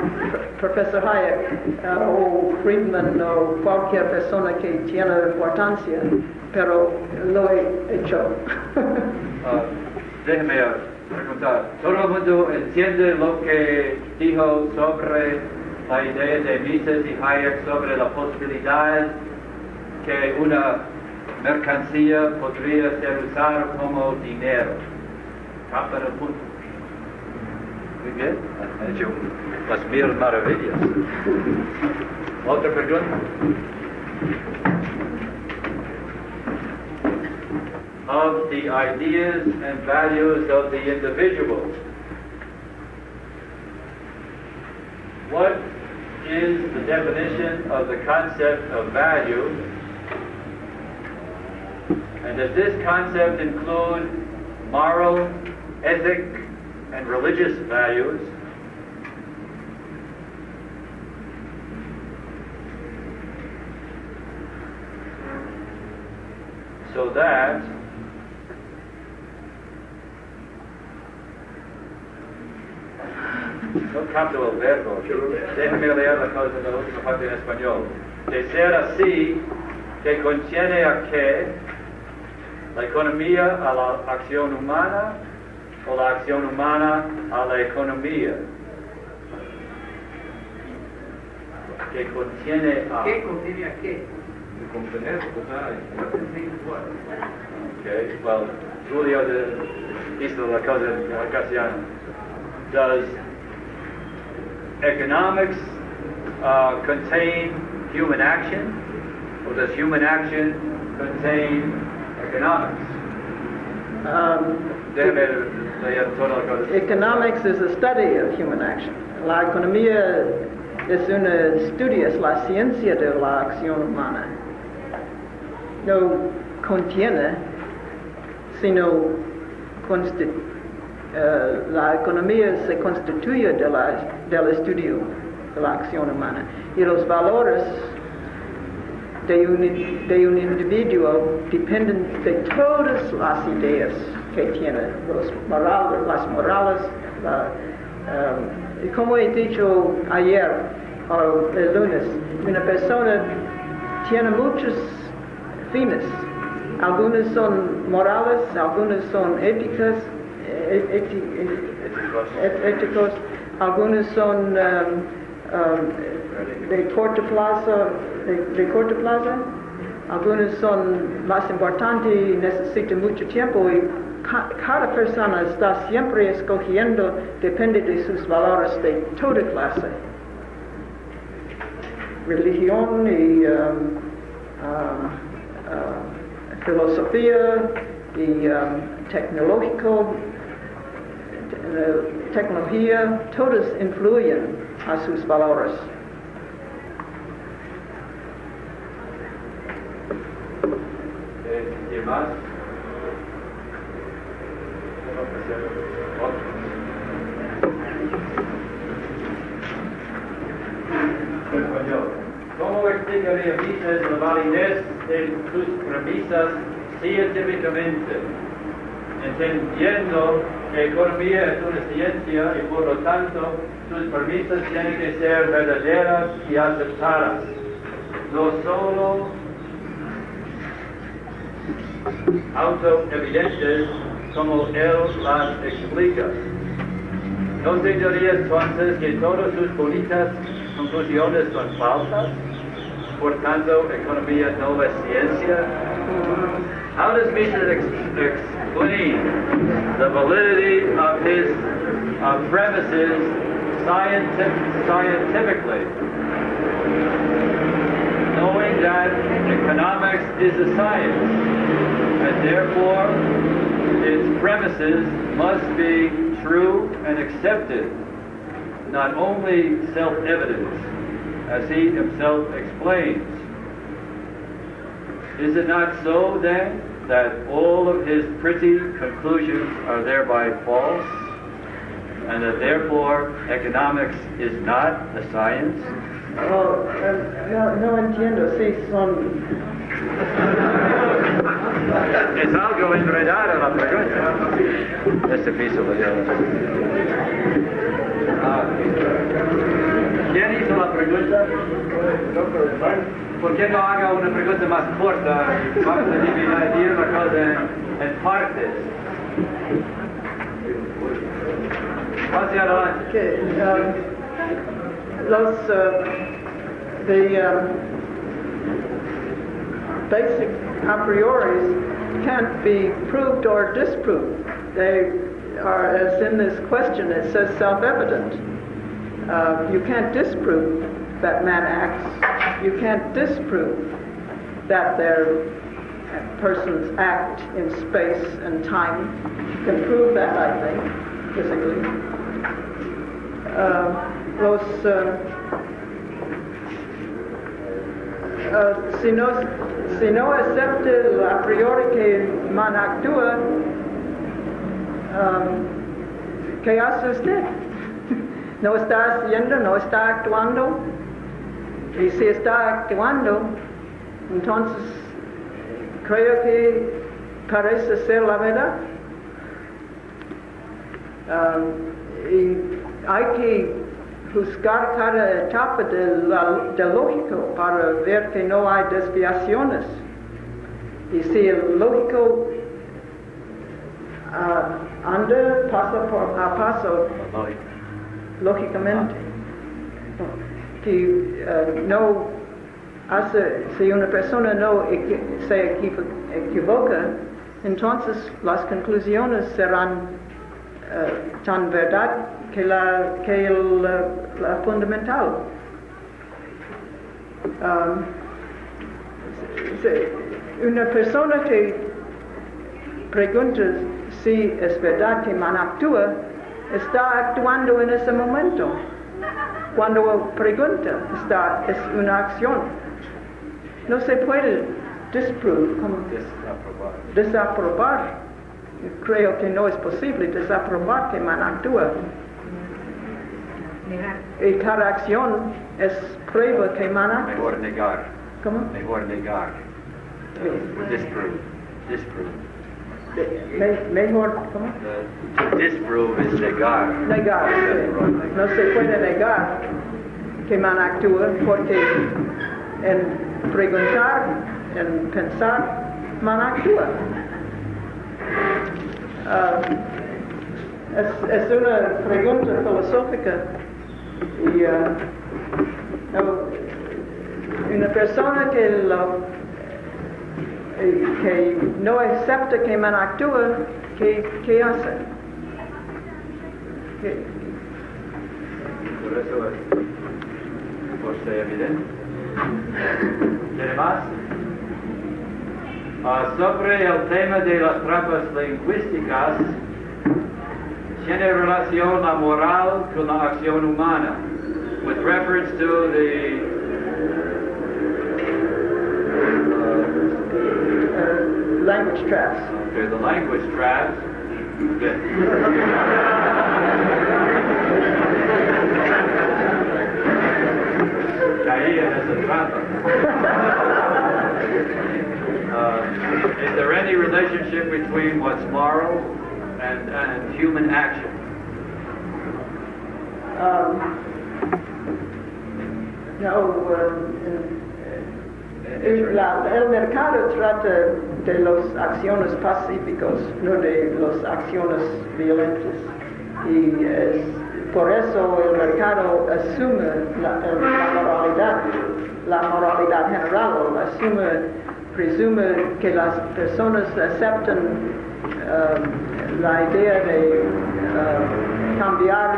Profesor Hayek o Friedman o cualquier persona que tiene importancia, pero lo he hecho. Déjeme preguntar, ¿todo el mundo entiende lo que dijo sobre la idea de Mises y Hayek sobre la posibilidad que una mercancía podría ser usada como dinero? ¿Captan el punto? Muy bien, han hecho las mil maravillas. ¿Otra pregunta? Of the ideas and values of the individual. What is the definition of the concept of value? And does this concept include moral, ethic, and religious values? So that no capto el verbo, déjeme leer la cosa de la última parte en español. De ser así, que contiene a que la economía a la acción humana o la acción humana a la economía. Que contiene a... ¿Qué contiene a qué? Okay, well, Julio hizo la cosa castellana. Does economics contain human action, or does human action contain economics? Economics is a study of human action. La economía es un estudio, es la ciencia de la acción humana. No contiene, sino la economía se constituye del estudio de la acción humana. Y los valores de un individuo dependen de todas las ideas que tiene, las morales. Como he dicho ayer o el lunes, una persona tiene muchos fines. Algunos son morales, algunos son éticos, algunos son de corto plazo, algunos son más importantes y necesitan mucho tiempo, y cada persona está siempre escogiendo, depende de sus valores de toda clase. Religión y filosofía y tecnología, todos influyen a sus valores. ¿Y más? ¿Cómo explicaría Mises la validez de sus premisas científicamente, entendiendo que economía es una ciencia y por lo tanto sus premisas tienen que ser verdaderas y aceptadas, no solo autoevidentes como él las explica? ¿No se diría entonces que todas sus bonitas conclusiones son falsas? Por tanto, economía no es ciencia. How does Mises explain the validity of his premises scientifically, knowing that economics is a science, and therefore its premises must be true and accepted, not only self-evident, as he himself explains? Is it not so, then, that all of his pretty conclusions are thereby false, and that therefore economics is not a science? No entiendo si son... Es algo enredada la pregunta. Este piso lo lleva. ¿Quién hizo la pregunta? ¿Por qué no haga una pregunta más corta? Vamos a dividir la cosa en partes. Pase adelante. Basic a priori can't be proved or disproved. They are, as in this question, it says self-evident. You can't disprove that man acts. You can't disprove that persons act in space and time. You can prove that, I think, physically. Si no acepta a priori que man actúa, ¿qué hace usted? ¿No está haciendo, no está actuando? Y si está actuando, entonces creo que parece ser la verdad. Y hay que juzgar cada etapa de lógico para ver que no hay desviaciones. Y si el lógico anda paso a paso, lógicamente, que no si una persona no se equivoca, entonces las conclusiones serán tan verdad que la fundamental. Una persona que pregunta si es verdad que man actúa, está actuando en ese momento. Cuando pregunta, es una acción. No se puede desaprobar. Creo que no es posible desaprobar que man actúa. Y cada acción es prueba que man actúa. Mejor negar. ¿Cómo? Mejor negar. Disprove. Mejor, ¿cómo? To disprove es negar. Negar, sí. No se puede negar que man actúa porque en preguntar, en pensar, man actúa. Es una pregunta filosófica y una persona que no acepta que man actúa, ¿qué hace? Por eso es evidente. ¿Tiene más? Sobre el tema de las trampas lingüísticas, tiene relación la moral con la acción humana, with reference to the language traps. Okay, the language traps. Caí en esa trampa. Is there any relationship between what's moral and human action? El mercado trata de las acciones pacíficas, no de las acciones violentas. Y por eso el mercado asume la moralidad general, presume que las personas aceptan la idea de cambiar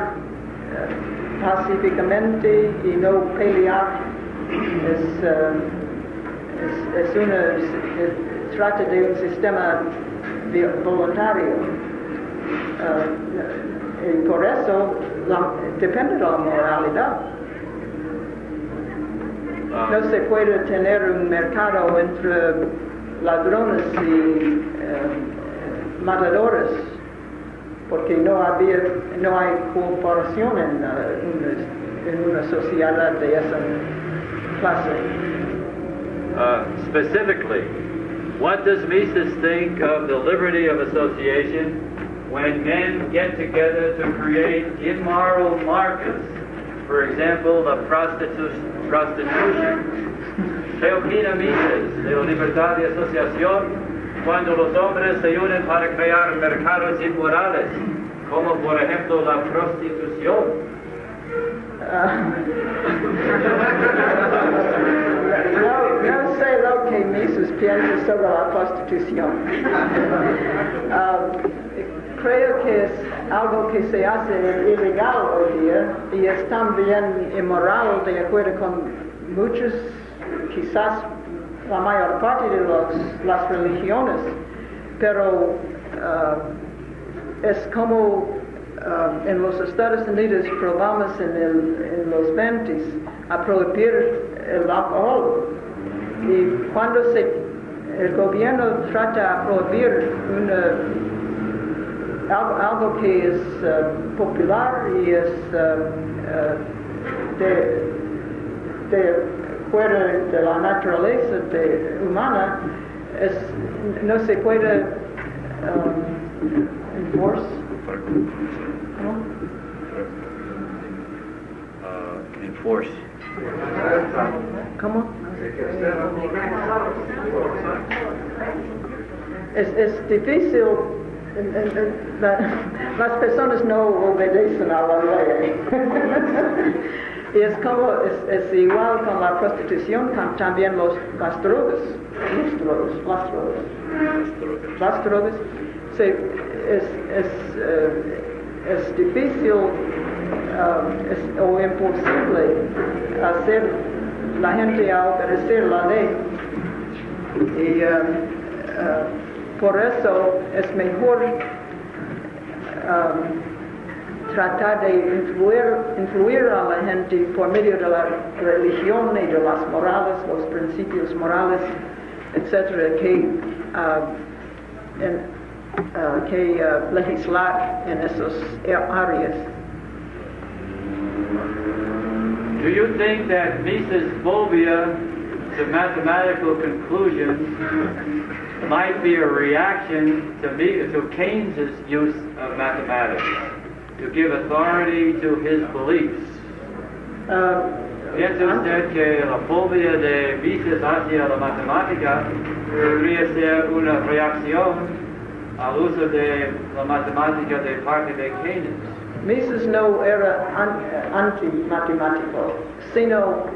pacíficamente y no pelear. Trata de un sistema voluntario. Y por eso depende de la moralidad. No se puede tener un mercado entre ladrones y matadores, porque no hay cooperación en una sociedad de esa clase. Specifically, what does Mises think of the liberty of association when men get together to create immoral markets? For example, the prostitution. ¿Qué opina Mises de la libertad de asociación cuando los hombres se unen para crear mercados inmorales, como por ejemplo la prostitución? No sé lo que Mises piensa sobre la prostitución. Creo que es algo que se hace ilegal hoy día y es también inmoral de acuerdo con muchos, quizás la mayor parte de las religiones, pero es como en los Estados Unidos probamos en los 20s a prohibir el alcohol, y cuando el gobierno trata de prohibir algo que es popular y es de fuera de la naturaleza humana, no se puede enforce. Enforce. ¿Cómo? Es difícil. Las personas no obedecen a la ley. Y es igual con la prostitución, también las drogas. Las drogas. Sí, es difícil o imposible hacer la gente a obedecer la ley. Y por eso es mejor tratar de influir a la gente por medio de la religión y de las morales, los principios morales, etcétera, que legislar en esas áreas. Do you think that Mises' phobia to mathematical conclusions might be a reaction to Keynes' use of mathematics to give authority to his beliefs? ¿Piensa usted que la fobia de Mises hacia la matemática podría ser una reacción al uso de la matemática de parte de Keynes? Mises no era anti-matemático, sino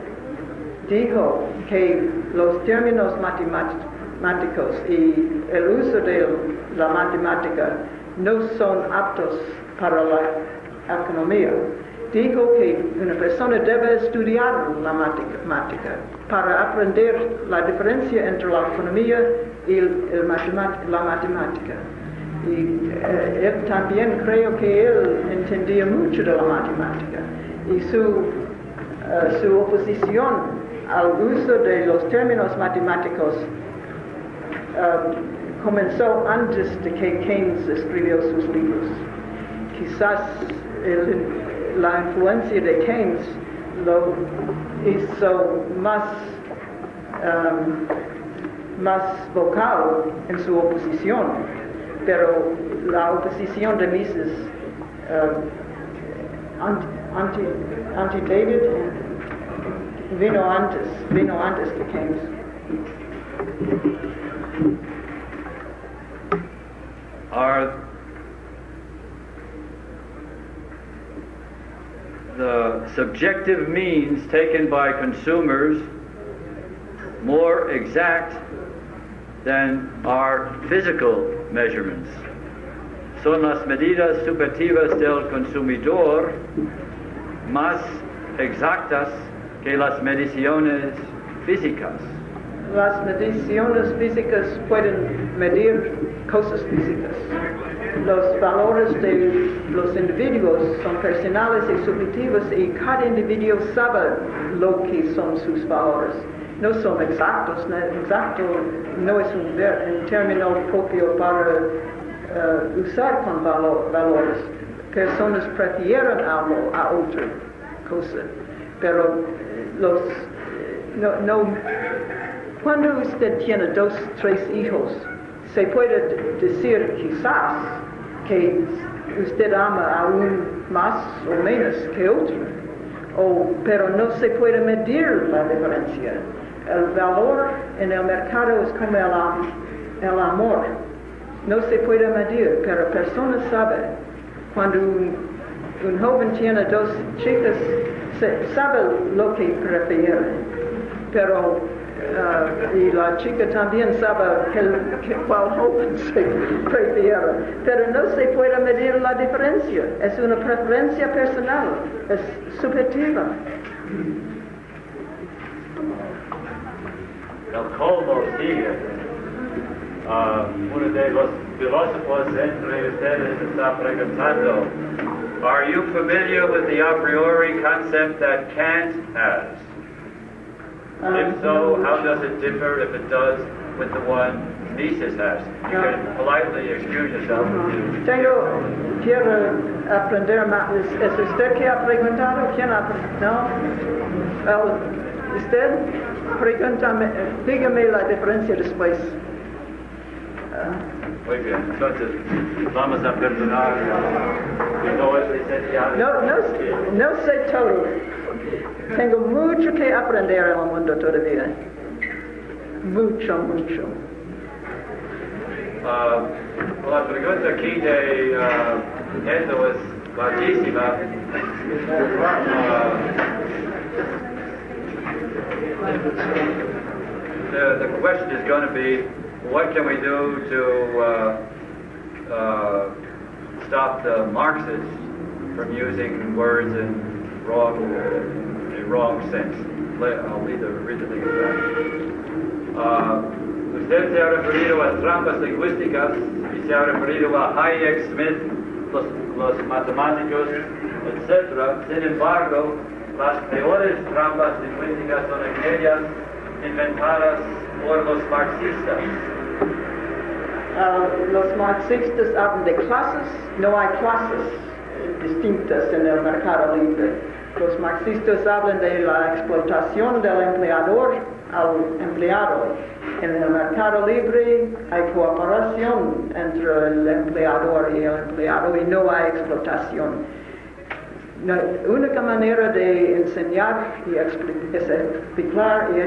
dijo que los términos matemáticos y el uso de la matemática no son aptos para la economía. Dijo que una persona debe estudiar la matemática para aprender la diferencia entre la economía y la matemática. Y él también creo que él entendía mucho de la matemática y su oposición al uso de los términos matemáticos comenzó antes de que Keynes escribió sus libros. Quizás la influencia de Keynes lo hizo más vocal en su oposición. Pero la oposición de Mises anti-David vino antes que Keynes. Are the subjective means taken by consumers more exact than our physical measurements? Son las medidas subjetivas del consumidor más exactas que las mediciones físicas. Las mediciones físicas pueden medir cosas físicas. Los valores de los individuos son personales y subjetivos y cada individuo sabe lo que son sus valores. No son exactos, exacto no es un término propio para usar con valores. Personas prefieren algo a otra cosa, pero cuando usted tiene 2, 3 hijos, se puede decir quizás que usted ama a uno más o menos que otro, pero no se puede medir la diferencia. El valor en el mercado es como el amor. No se puede medir, pero persona sabe. Cuando un joven tiene 2 chicas, sabe lo que prefiere. Pero, y la chica también sabe cuál joven se prefiere. Pero no se puede medir la diferencia. Es una preferencia personal. Es subjetiva. El colmo sigue. Uno de los filósofos entre ustedes está preguntando, are you familiar with the a priori concept that Kant has? If so, how does it differ, if it does, with the one Mises has? You can politely excuse yourself. Quiero aprender más. ¿Es usted que ha preguntado? ¿Quién ha preguntado? No. ¿Usted? Pregúntame, dígame la diferencia después. Muy bien, entonces vamos a perdonar. No es licenciado. No sé todo. Tengo mucho que aprender en el mundo todavía. Mucho. La pregunta aquí de Endo es largísima. The question is going to be, what can we do to stop the Marxists from using words in wrong sense? I'll read the thing back. Usted se ha referido a trampas lingüísticas y se ha referido a Hayek, Smith, los matemáticos, etc. Sin embargo, las peores trampas lingüísticas son aquellas inventadas por los marxistas. Los marxistas hablan de clases, no hay clases distintas en el mercado libre. Los marxistas hablan de la explotación del empleador al empleado. En el mercado libre hay cooperación entre el empleador y el empleado y no hay explotación. La única manera de enseñar y es explicar y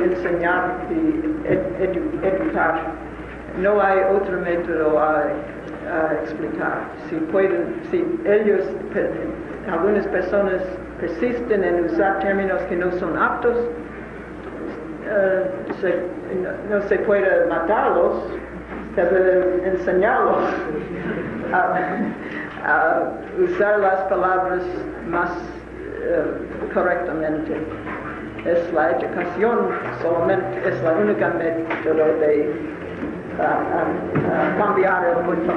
enseñar y educar. No hay otro método a explicar. Si algunas personas persisten en usar términos que no son aptos, no se puede matarlos, debe enseñarlos a usar las palabras más correctamente. Es la educación, solamente es la única método de cambiar el mundo.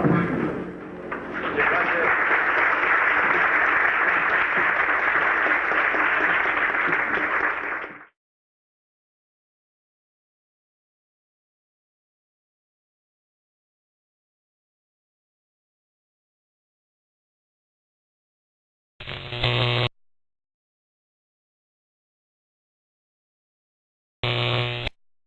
Gracias.